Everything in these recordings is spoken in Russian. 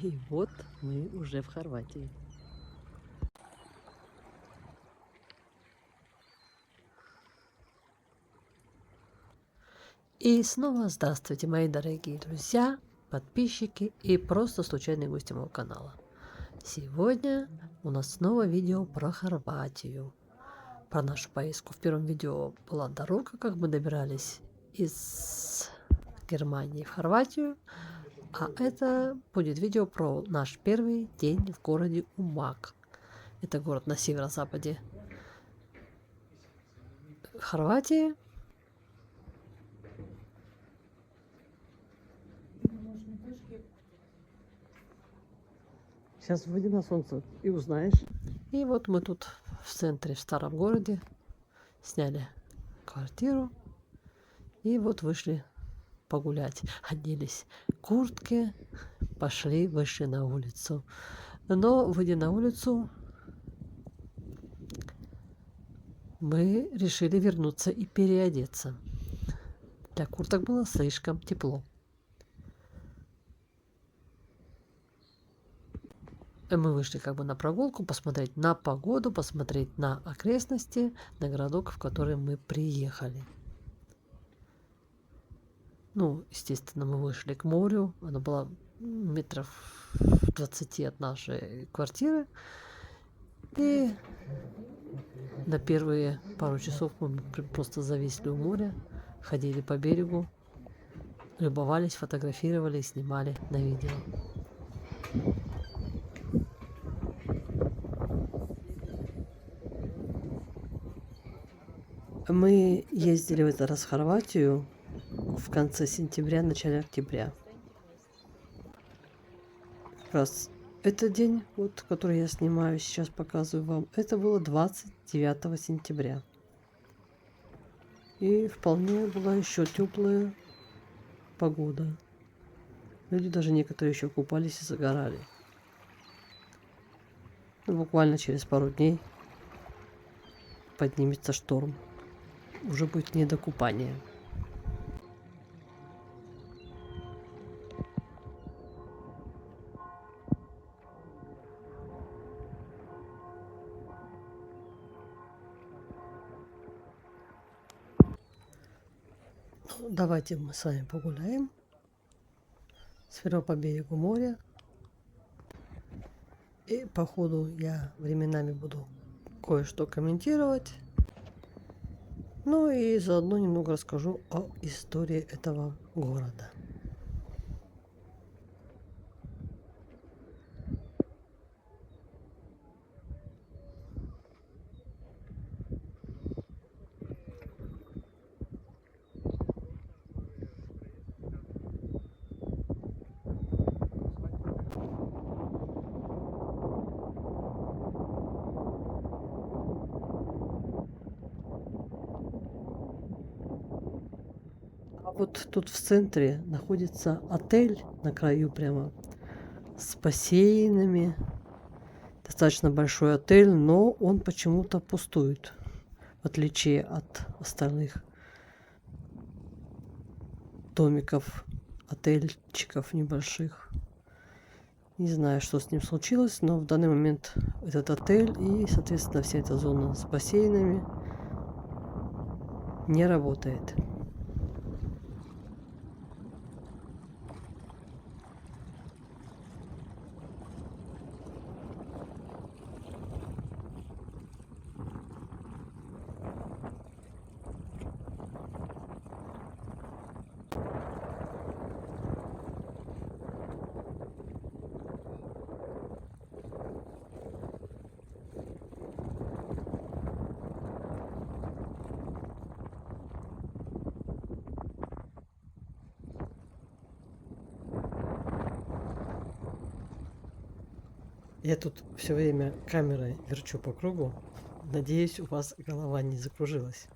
И вот мы уже в Хорватии. И снова здравствуйте, мои дорогие друзья, подписчики и просто случайные гости моего канала. Сегодня у нас снова видео про Хорватию, про нашу поездку. В первом видео была дорога, как мы добирались из Германии в Хорватию, а это будет видео про наш первый день в городе Умаг. Это город на северо-западе Хорватии. Сейчас выйди на солнце и узнаешь. И вот мы тут в центре, в старом городе, сняли квартиру. И вот вышли погулять. Оделись куртки, вышли на улицу. Но, выйдя на улицу, мы решили вернуться и переодеться. Для курток было слишком тепло. Мы вышли как бы на прогулку, посмотреть на погоду, посмотреть на окрестности, на городок, в который мы приехали. Ну, естественно, мы вышли к морю. Оно было метров 20 от нашей квартиры. И на первые пару часов мы просто зависли у моря, ходили по берегу, любовались, фотографировали, снимали на видео. Мы ездили в этот раз в Хорватию в конце сентября, начале октября. Как раз этот день, вот, который я снимаю, сейчас показываю вам, это было 29 сентября. И вполне была еще теплая погода. Люди даже некоторые еще купались и загорали. Но буквально через пару дней поднимется шторм. Уже будет не до купания. Ну, давайте мы с вами погуляем. Свернем по берегу моря. И по ходу я временами буду кое-что комментировать. Ну и заодно немного расскажу о истории этого города. А вот тут в центре находится отель на краю прямо с бассейнами. Достаточно большой отель, но он почему-то пустует, в отличие от остальных домиков, отельчиков небольших. Не знаю, что с ним случилось, но в данный момент этот отель и, соответственно, вся эта зона с бассейнами не работает. Я тут все время камерой верчу по кругу. Надеюсь, у вас голова не закружилась.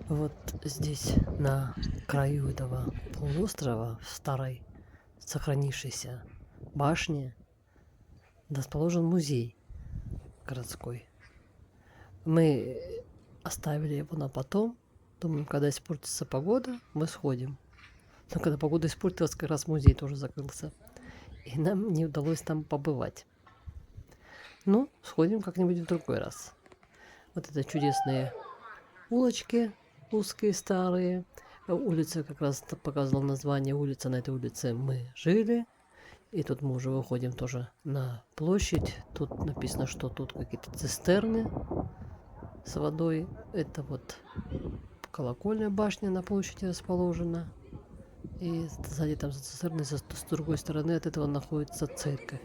Вот здесь, на краю этого полуострова, в старой сохранившейся башне, расположен музей городской. Мы оставили его на потом. Думаем, когда испортится погода, мы сходим. Но когда погода испортилась, как раз музей тоже закрылся. И нам не удалось там побывать. Ну, сходим как-нибудь в другой раз. Вот это чудесные улочки, узкие, старые. Улица, как раз показывала название улицы. На этой улице мы жили. И тут мы уже выходим тоже на площадь. Тут написано, что тут какие-то цистерны с водой. Это вот колокольная башня на площади расположена. И сзади там за цистерной, с другой стороны от этого находится церковь.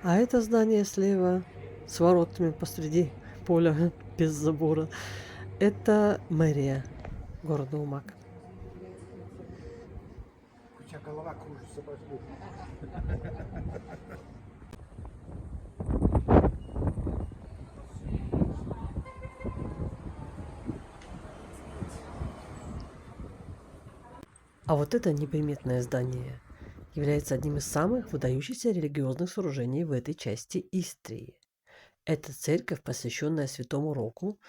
А это здание слева с воротами посреди поля без забора. Это мэрия города Умак. У тебя голова кружится, пошли. А вот это неприметное здание является одним из самых выдающихся религиозных сооружений в этой части Истрии. Это церковь, посвященная святому Року,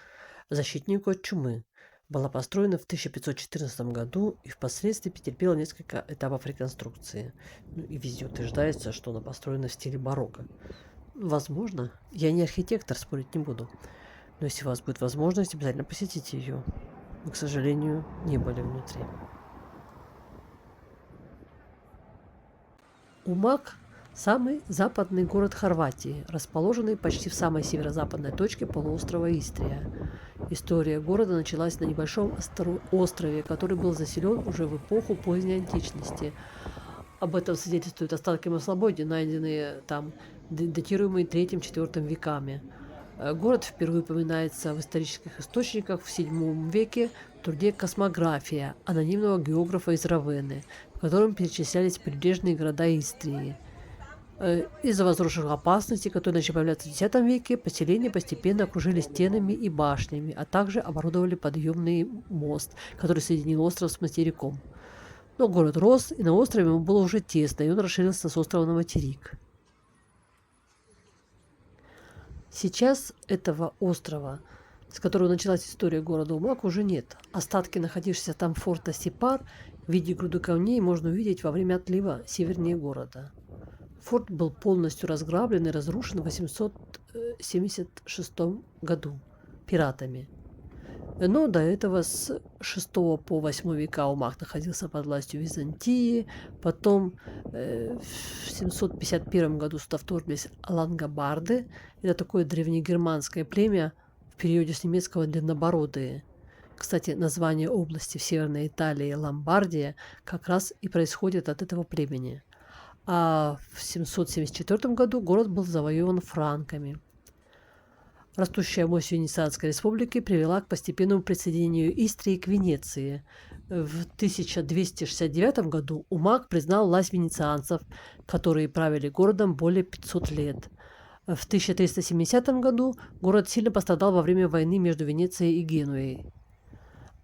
защитнику от чумы. Была построена в 1514 году и впоследствии претерпела несколько этапов реконструкции. Ну, и везде утверждается, что она построена в стиле барокко. Возможно, я не архитектор, спорить не буду. Но если у вас будет возможность, обязательно посетите ее. Мы, к сожалению, не были внутри. Умак – самый западный город Хорватии, расположенный почти в самой северо-западной точке полуострова Истрия. История города началась на небольшом острове, который был заселен уже в эпоху поздней античности. Об этом свидетельствуют остатки маслободья, найденные там, датируемые 3-4 веками. Город впервые упоминается в исторических источниках в VII веке в труде «Космография» анонимного географа из Равенны, в котором перечислялись прибрежные города Истрии. Из-за возросших опасностей, которые начали появляться в X веке, поселения постепенно окружили стенами и башнями, а также оборудовали подъемный мост, который соединил остров с материком. Но город рос, и на острове ему было уже тесно, и он расширился с острова на материк. Сейчас этого острова, с которого началась история города Умак, уже нет. Остатки находившегося там форта Сипар в виде груды камней можно увидеть во время отлива севернее города. Форт был полностью разграблен и разрушен в 876 году пиратами. Но до этого с 6 по 8 века Умак находился под властью Византии. Потом в 751 году сюда вторглись лангобарды. Это такое древнегерманское племя в периоде с немецкого длиннобородые. Кстати, название области в Северной Италии Ломбардия как раз и происходит от этого племени. А в 774 году город был завоеван франками. Растущая мощь Венецианской республики привела к постепенному присоединению Истрии к Венеции. В 1269 году Умак признал власть венецианцев, которые правили городом более 500 лет. В 1370 году город сильно пострадал во время войны между Венецией и Генуей.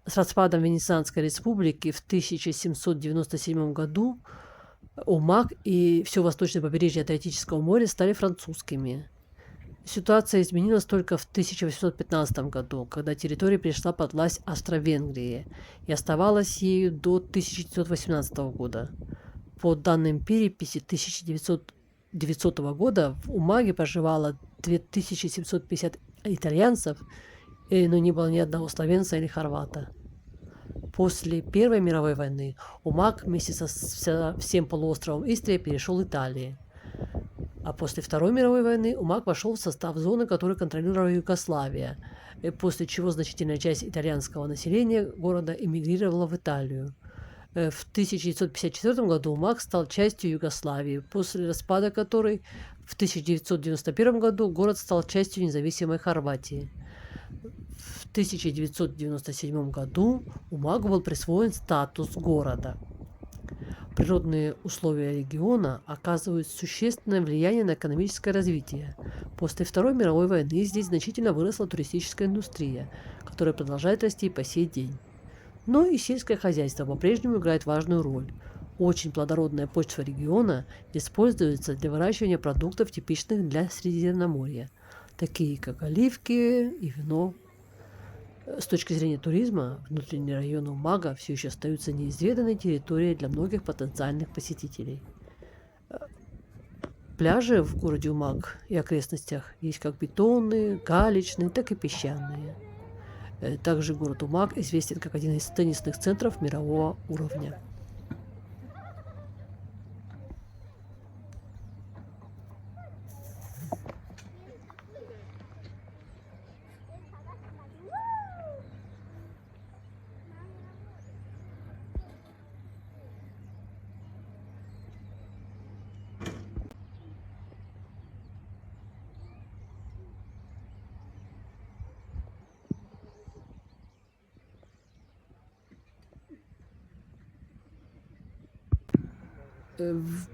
С распадом Венецианской республики в 1797 году Умак и все восточное побережье Адриатического моря стали французскими. Ситуация изменилась только в 1815 году, когда территория перешла под власть Австро-Венгрии и оставалась ею до 1918 года. По данным переписи 1900 года в Умаге проживало 2750 итальянцев, но не было ни одного словенца или хорвата. После Первой мировой войны Умаг вместе со всем полуостровом Истрия перешел Италии. А после Второй мировой войны Умаг вошел в состав зоны, которую контролировала Югославия, после чего значительная часть итальянского населения города эмигрировала в Италию. В 1954 году Умаг стал частью Югославии, после распада которой в 1991 году город стал частью независимой Хорватии. В 1997 году Умагу был присвоен статус города. Природные условия региона оказывают существенное влияние на экономическое развитие. После Второй мировой войны здесь значительно выросла туристическая индустрия, которая продолжает расти по сей день. Но и сельское хозяйство по-прежнему играет важную роль. Очень плодородная почва региона используется для выращивания продуктов, типичных для Средиземноморья, такие как оливки и вино. С точки зрения туризма, внутренние районы Умага все еще остаются неизведанной территорией для многих потенциальных посетителей. Пляжи в городе Умаг и окрестностях есть как бетонные, галечные, так и песчаные. Также город Умаг известен как один из теннисных центров мирового уровня.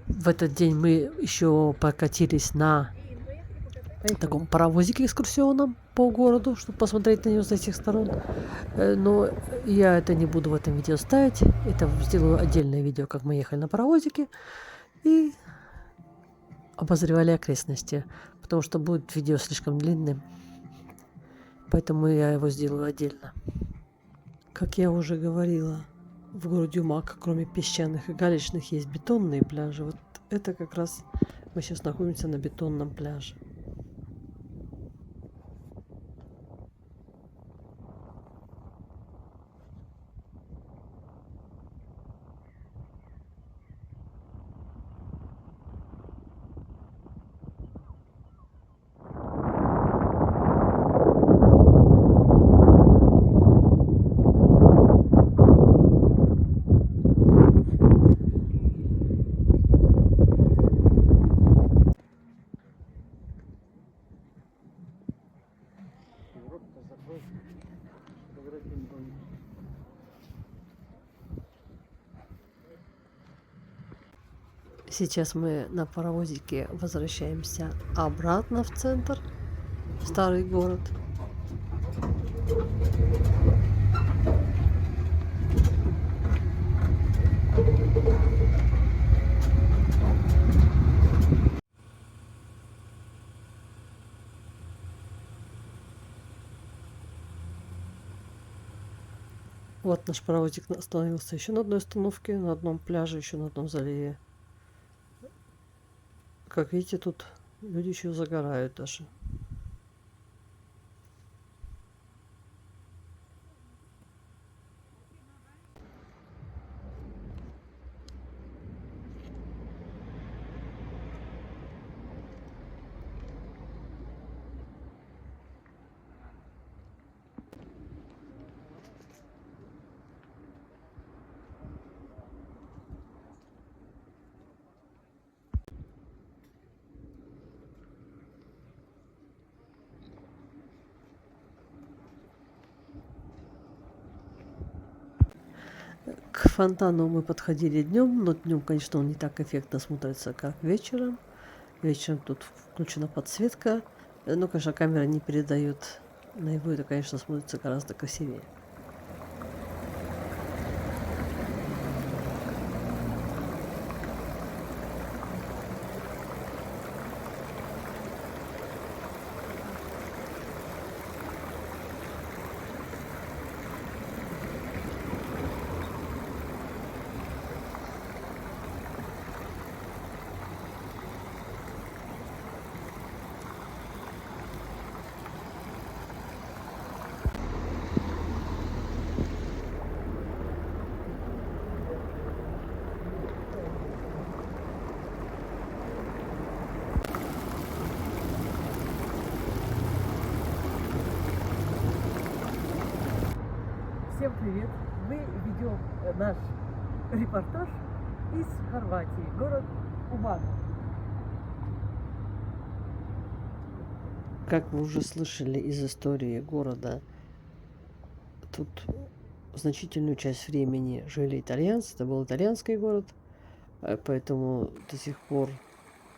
В этот день мы еще прокатились на таком паровозике экскурсионном по городу, чтобы посмотреть на него с этих сторон. Но я это не буду в этом видео ставить. Это сделаю отдельное видео, как мы ехали на паровозике и обозревали окрестности, потому что будет видео слишком длинным, поэтому я его сделаю отдельно. Как я уже говорила, в городе Умаг, кроме песчаных и галечных, есть бетонные пляжи. Вот это как раз мы сейчас находимся на бетонном пляже. Сейчас мы на паровозике возвращаемся обратно в центр, в старый город. Вот наш паровозик остановился еще на одной остановке, на одном пляже, еще на одном заливе. Как видите, тут люди еще загорают даже. К фонтану мы подходили днем, но днем, конечно, он не так эффектно смотрится, как вечером. Вечером тут включена подсветка, но, конечно, камера не передает. На его это, конечно, смотрится гораздо красивее. привет! Мы ведем наш репортаж из Хорватии, город Умаг. Как вы уже слышали из истории города, тут значительную часть времени жили итальянцы, это был итальянский город, поэтому до сих пор,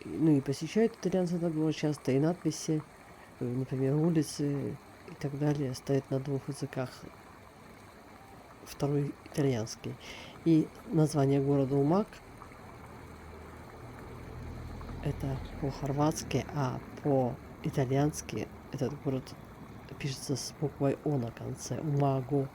ну и посещают итальянцы этот город часто, и надписи, например, улицы и так далее стоят на двух языках, второй итальянский. И название города Умаг это по-хорватски, а по-итальянски этот город пишется с буквой О на конце. Умагу.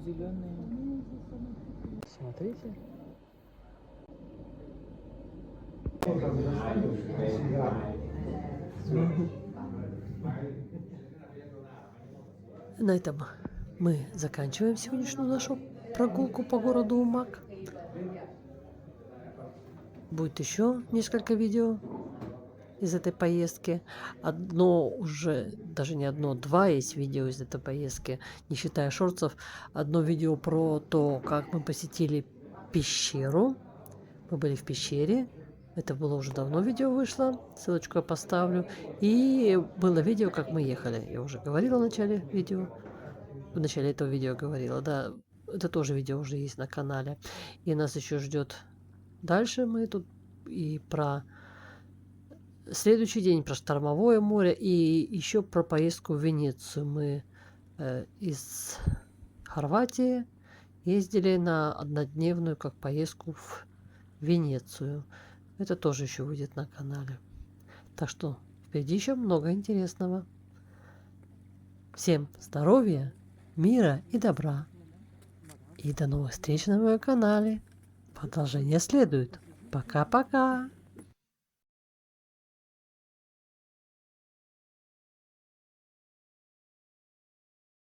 Зеленые. Смотрите. На этом мы заканчиваем сегодняшнюю нашу прогулку по городу Умаг. Будет еще несколько видео из этой поездки. Одно уже, даже не одно, два есть видео из этой поездки, не считая шортсов. Одно видео про то, как мы посетили пещеру. Мы были в пещере. Это было уже давно, видео вышло. Ссылочку я поставлю. И было видео, как мы ехали. Я уже говорила в начале видео. В начале этого видео говорила, да. Это тоже видео уже есть на канале. И нас еще ждет дальше. Мы тут и про следующий день, про штормовое море, и еще про поездку в Венецию. Мы из Хорватии ездили на однодневную как поездку в Венецию. Это тоже еще выйдет на канале. Так что впереди еще много интересного. Всем здоровья, мира и добра. И до новых встреч на моем канале. Продолжение следует. Пока-пока.